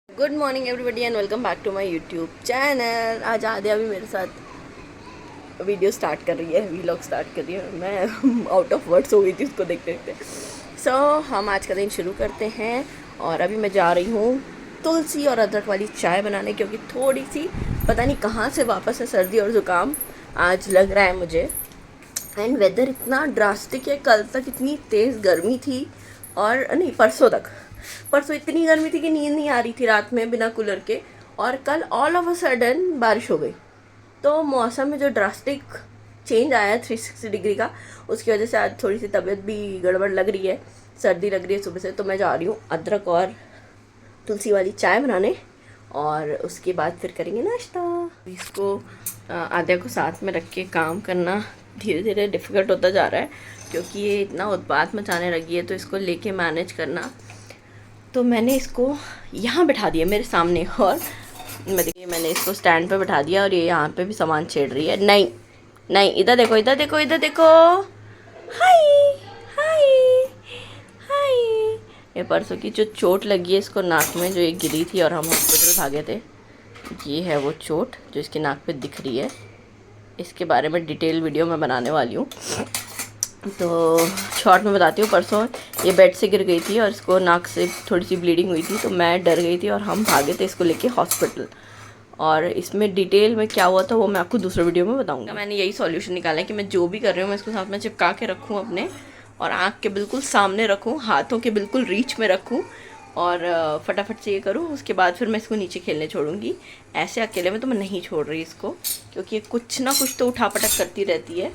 Good morning everybody and welcome back to my YouTube channel. आज आद्या भी मेरे साथ वीडियो स्टार्ट कर रही है, वीलॉग स्टार्ट कर रही है। मैं आउट ऑफ वर्ड्स हो गई थी उसको देखते देखते। सो हम आज का दिन शुरू करते हैं और अभी मैं जा रही हूँ तुलसी और अदरक वाली चाय बनाने, क्योंकि थोड़ी सी पता नहीं कहाँ से वापस है सर्दी और ज़ुकाम आज लग रहा है मुझे। एंड वेदर इतना ड्रास्टिक है, कल तक इतनी तेज़ गर्मी थी और नहीं परसों इतनी गर्मी थी कि नींद नहीं आ रही थी रात में बिना कूलर के। और कल ऑल ऑफ अ सडन बारिश हो गई। तो मौसम में जो ड्रास्टिक चेंज आया है 360 डिग्री का, उसकी वजह से आज थोड़ी सी तबीयत भी गड़बड़ लग रही है, सर्दी लग रही है सुबह से। तो मैं जा रही हूँ अदरक और तुलसी वाली चाय बनाने और उसके बाद फिर करेंगे नाश्ता। इसको आद्या को साथ में रख के काम करना धीरे धीरे डिफ़िकल्ट होता जा रहा है, क्योंकि ये इतना उत्पात मचाने लगी है, तो इसको लेके मैनेज करना। तो मैंने इसको यहाँ बिठा दिया मेरे सामने, और मैंने इसको स्टैंड पे बिठा दिया और ये यहाँ पे भी सामान छेड़ रही है। नहीं नहीं, इधर देखो इधर देखो इधर देखो। हाय हाय हाय। ये परसों की जो चोट लगी है इसको नाक में, जो ये गिरी थी और हम हॉस्पिटल भागे थे, ये है वो चोट जो इसकी नाक पे दिख रही है। इसके बारे में डिटेल वीडियो मैं बनाने वाली हूँ, तो शॉर्ट में बताती हूँ। परसों ये बेड से गिर गई थी और इसको नाक से थोड़ी सी ब्लीडिंग हुई थी, तो मैं डर गई थी और हम भागे थे इसको लेके हॉस्पिटल। और इसमें डिटेल में क्या हुआ था वो मैं आपको दूसरे वीडियो में बताऊँगा। मैंने यही सॉल्यूशन निकाला है कि मैं जो भी कर रही हूँ मैं इसको साथ में चिपका के रखूँ अपने, और आँख के बिल्कुल सामने रखूँ, हाथों के बिल्कुल रीच में रखूँ, और फटाफट से ये करूँ। उसके बाद फिर मैं इसको नीचे खेलने छोड़ूंगी। ऐसे अकेले में तो मैं नहीं छोड़ रही इसको, क्योंकि ये कुछ ना कुछ तो उठापटक करती रहती है।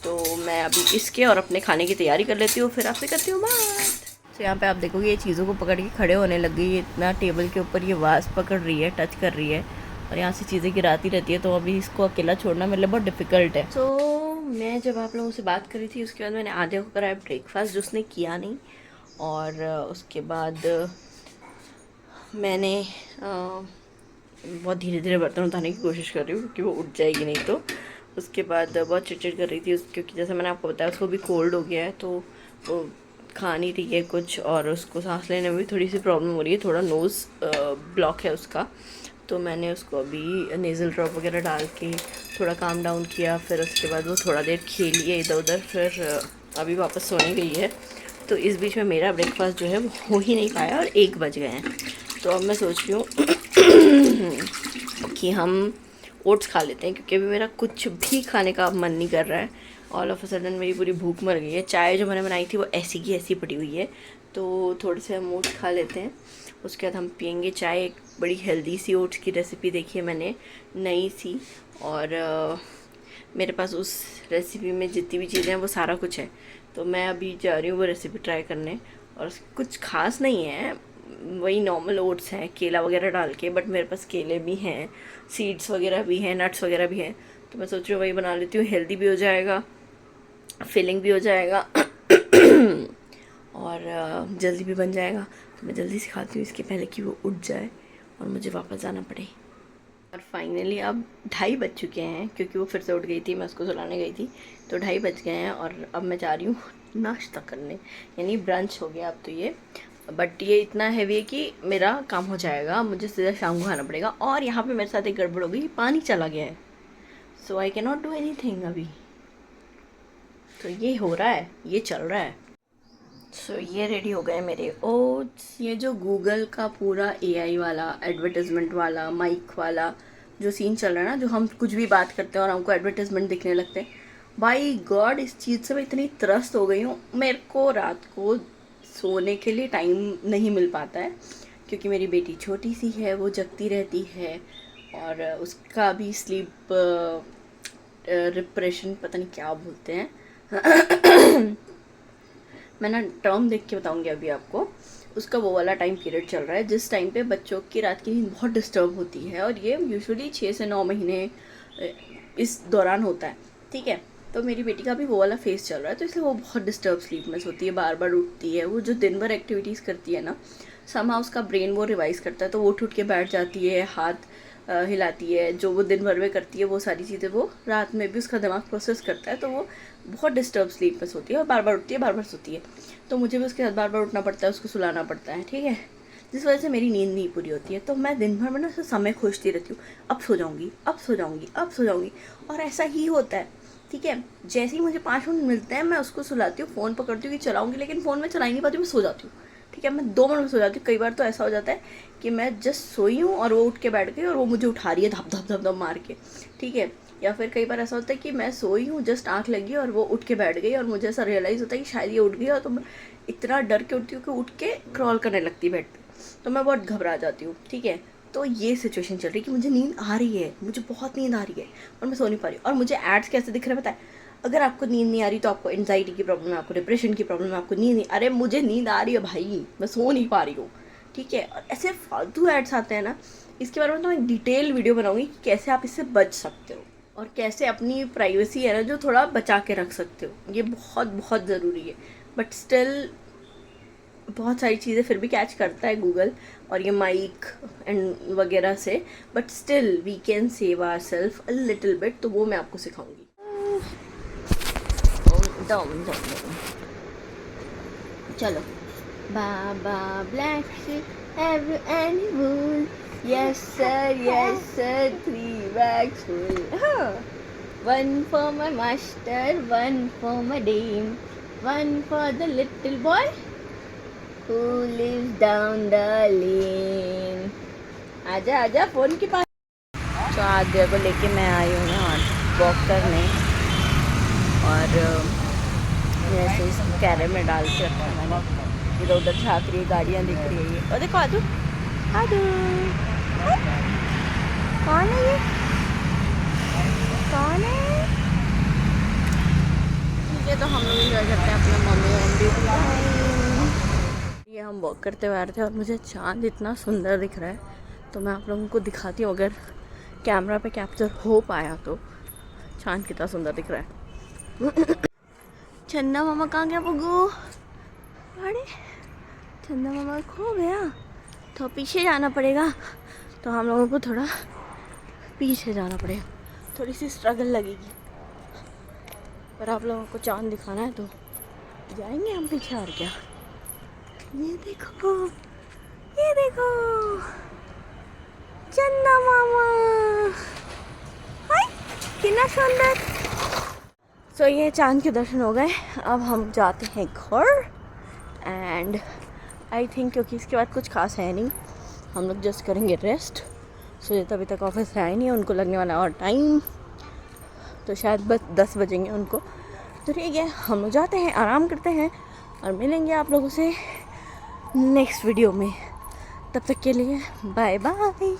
तो मैं अभी इसके और अपने खाने की तैयारी कर लेती हूँ, फिर आपसे करती हूँ बात। तो यहाँ पे आप देखोगे ये चीज़ों को पकड़ के खड़े होने लग गई है, इतना टेबल के ऊपर ये वास पकड़ रही है, टच कर रही है, और यहाँ से चीज़ें गिराती रहती है। तो अभी इसको अकेला छोड़ना मेरे लिए बहुत डिफ़िकल्ट है। तो मैं जब आप लोगों से बात करी थी उसके बाद मैंने आधे को कराया ब्रेकफास्ट, जो उसने किया नहीं। और उसके बाद मैंने बहुत धीरे धीरे बर्तन उठाने की कोशिश कर रही हूँ, क्योंकि वो उठ जाएगी नहीं तो। उसके बाद बहुत चिड़चिड़ कर रही थी क्योंकि जैसे मैंने आपको बताया उसको भी कोल्ड हो गया है, तो वो खा नहीं रही है कुछ, और उसको सांस लेने में भी थोड़ी सी प्रॉब्लम हो रही है, थोड़ा नोज़ ब्लॉक है उसका। तो मैंने उसको अभी नेज़ल ड्रॉप वगैरह डाल के थोड़ा काम डाउन किया। फिर उसके बाद वो थोड़ा देर खेली है इधर उधर, फिर अभी वापस सोने गई है। तो इस बीच में मेरा ब्रेकफास्ट जो है वो हो ही नहीं पाया और 1 बज गए हैं। तो अब मैं सोच रही हूँ कि हम ओट्स खा लेते हैं, क्योंकि अभी मेरा कुछ भी खाने का मन नहीं कर रहा है। ऑल ऑफ अ सडन मेरी पूरी भूख मर गई है। चाय जो मैंने बनाई थी वो ऐसी की ऐसी पड़ी हुई है, तो थोड़े से हम ओट्स खा लेते हैं। उसके बाद हम पियेंगे चाय। एक बड़ी हेल्दी सी ओट्स की रेसिपी देखी है मैंने, नई सी, और मेरे पास उस रेसिपी में जितनी भी चीज़ें हैं वो सारा कुछ है। तो मैं अभी जा रही हूँ वो रेसिपी ट्राई करने। और कुछ खास नहीं है, वही नॉर्मल ओट्स हैं केला वगैरह डाल के, बट मेरे पास केले भी हैं, सीड्स वगैरह भी हैं, नट्स वगैरह भी हैं। तो मैं सोच रही हूँ वही बना लेती हूँ, हेल्दी भी हो जाएगा, फिलिंग भी हो जाएगा और जल्दी भी बन जाएगा। तो मैं जल्दी से खाती हूँ इसके पहले कि वो उठ जाए और मुझे वापस जाना पड़े। और फाइनली अब 2:30 बज चुके हैं, क्योंकि वो फिर से उठ गई थी, मैं उसको सुलाने गई थी। तो 2:30 बज गए हैं और अब मैं जा रही हूँ नाश्ता करने, यानी ब्रंच हो गया अब तो ये। बट ये इतना हैवी है कि मेरा काम हो जाएगा, मुझे सीधा शाम को खाना पड़ेगा। और यहाँ पे मेरे साथ एक गड़बड़ हो गई, पानी चला गया है, so I can not do anything अभी। तो ये हो रहा है, ये चल रहा है। सो ये रेडी हो गए मेरे ओट्स। ये जो गूगल का पूरा एआई वाला एडवर्टाइजमेंट वाला माइक वाला जो सीन चल रहा है ना, जो हम कुछ भी बात करते हैं और हमको एडवर्टाइजमेंट दिखने लगते हैं, बाई गॉड इस चीज़ से मैं इतनी त्रस्त हो गई हूँ। मेरे को रात को सोने के लिए टाइम नहीं मिल पाता है, क्योंकि मेरी बेटी छोटी सी है, वो जगती रहती है, और उसका भी स्लीप रिप्रेशन पता नहीं क्या बोलते हैं मैं ना टर्म देख के बताऊंगी अभी आपको। उसका वो वाला टाइम पीरियड चल रहा है जिस टाइम पे बच्चों की रात की नींद बहुत डिस्टर्ब होती है, और ये यूजुअली 6 से 9 महीने इस दौरान होता है, ठीक है। तो मेरी बेटी का भी वो वाला फेस चल रहा है, तो इसलिए वो बहुत डिस्टर्ब स्लीप में सोती है, बार बार उठती है। वो जो दिन भर एक्टिविटीज़ करती है ना, समा उसका ब्रेन वो रिवाइज करता है, तो वो उठ के बैठ जाती है, हाथ हिलाती है, जो वो दिन भर में करती है वो सारी चीज़ें वो रात में भी उसका दिमाग प्रोसेस करता है। तो वो बहुत डिस्टर्ब स्लीप में सोती है और बार बार उठती है, बार बार सोती है। तो मुझे भी उसके साथ बार बार उठना पड़ता है, उसको सुलाना पड़ता है, ठीक है। जिस वजह से मेरी नींद नहीं पूरी होती है। तो मैं दिन भर में ना समय खोजती रहती हूँ, अब सो जाऊँगी, अब सो जाऊँगी, अब सो जाऊँगी, और ऐसा ही होता है। ठीक है, जैसे ही मुझे 5 मिनट मिलते हैं मैं उसको सुलाती हूँ, फ़ोन पकड़ती हूँ कि चलाऊँगी, लेकिन फ़ोन में चला ही नहीं पाती, मैं सो जाती हूँ। ठीक है, मैं 2 मिनट में सो जाती हूँ। कई बार तो ऐसा हो जाता है कि मैं जस्ट सोई हूँ और वो उठ के बैठ गई और वो मुझे उठा रही है धप धप धप धप मार के। ठीक है, या फिर कई बार ऐसा होता है कि मैं सोई हूँ, जस्ट आँख लगी और वो उठ के बैठ गई और मुझे ऐसा रियलाइज़ होता है कि शायद ये उठ गई, और तो मैं इतना डर के उठती हूँ कि उठ के क्रॉल करने लगती है बेड पे, तो मैं बहुत घबरा जाती हूँ। ठीक है, तो ये सिचुएशन चल रही है कि मुझे नींद आ रही है, मुझे बहुत नींद आ रही है और मैं सो नहीं पा रही। और मुझे एड्स कैसे दिख रहे हैं पता है? अगर आपको नींद नहीं आ रही तो आपको एंजाइटी की प्रॉब्लम है, आपको डिप्रेशन की प्रॉब्लम है, आपको नींद नहीं, अरे मुझे नींद आ रही है भाई, मैं सो नहीं पा रही हूँ। ठीक है, और ऐसे फालतू एड्स आते हैं ना, इसके बारे में तो मैं डिटेल वीडियो बनाऊंगी कि कैसे आप इससे बच सकते हो और कैसे अपनी प्राइवेसी है ना जो थोड़ा बचा के रख सकते हो। ये बहुत बहुत ज़रूरी है, बट स्टिल बहुत सारी चीज़ें फिर भी कैच करता है गूगल और ये माइक एंड वगैरह से, but still we can save our self a little bit, तो वो मैं आपको सिखाऊंगी। दम दम दम, चलो। Baa baa black have any wool, yes sir 3 bags full, हाँ। 1 for my master, 1 for my dame, 1 for the little boy who lives down the lane। आजा आजा फोन के पास। तो आद्या को लेके मैं आई हूँ ना वॉक करने, और ऐसे इसको कैरे में डाल के रखा है मैंने। इधर उधर झाँक रही है, गाड़ियाँ दिख रही है ये, और देखो आदू आदू, कौन है ये, कौन है? ठीक है, तो हम लोग इंजॉय करते हैं अपना मम्मी एंड ये हम वॉक करते हुए आ रहे थे और मुझे चाँद इतना सुंदर दिख रहा है, तो मैं आप लोगों को दिखाती हूँ, अगर कैमरा पे कैप्चर हो पाया तो चाँद कितना सुंदर दिख रहा है। चंदा मामा कहाँ गया बग्गू? अरे चंदा मामा खो गया, तो पीछे जाना पड़ेगा, तो हम लोगों को थोड़ा पीछे जाना पड़ेगा, थोड़ी सी स्ट्रगल लगेगी, पर आप लोगों को चांद दिखाना है तो जाएंगे हम पीछे, और क्या। ये देखो, ये देखो चंदा मामा, हाय कितना सुंदर। सो ये चांद के दर्शन हो गए, अब हम जाते हैं घर, एंड आई थिंक क्योंकि इसके बाद कुछ खास है नहीं, हम लोग जस्ट करेंगे रेस्ट। सुजीत अभी तक ऑफिस से आए नहीं है, उनको लगने वाला और टाइम, तो शायद बस 10 बजेंगे उनको। तो ठीक है, हम लोग जाते हैं, आराम करते हैं और मिलेंगे आप लोगों से नेक्स्ट वीडियो में। तब तक के लिए बाय बाय।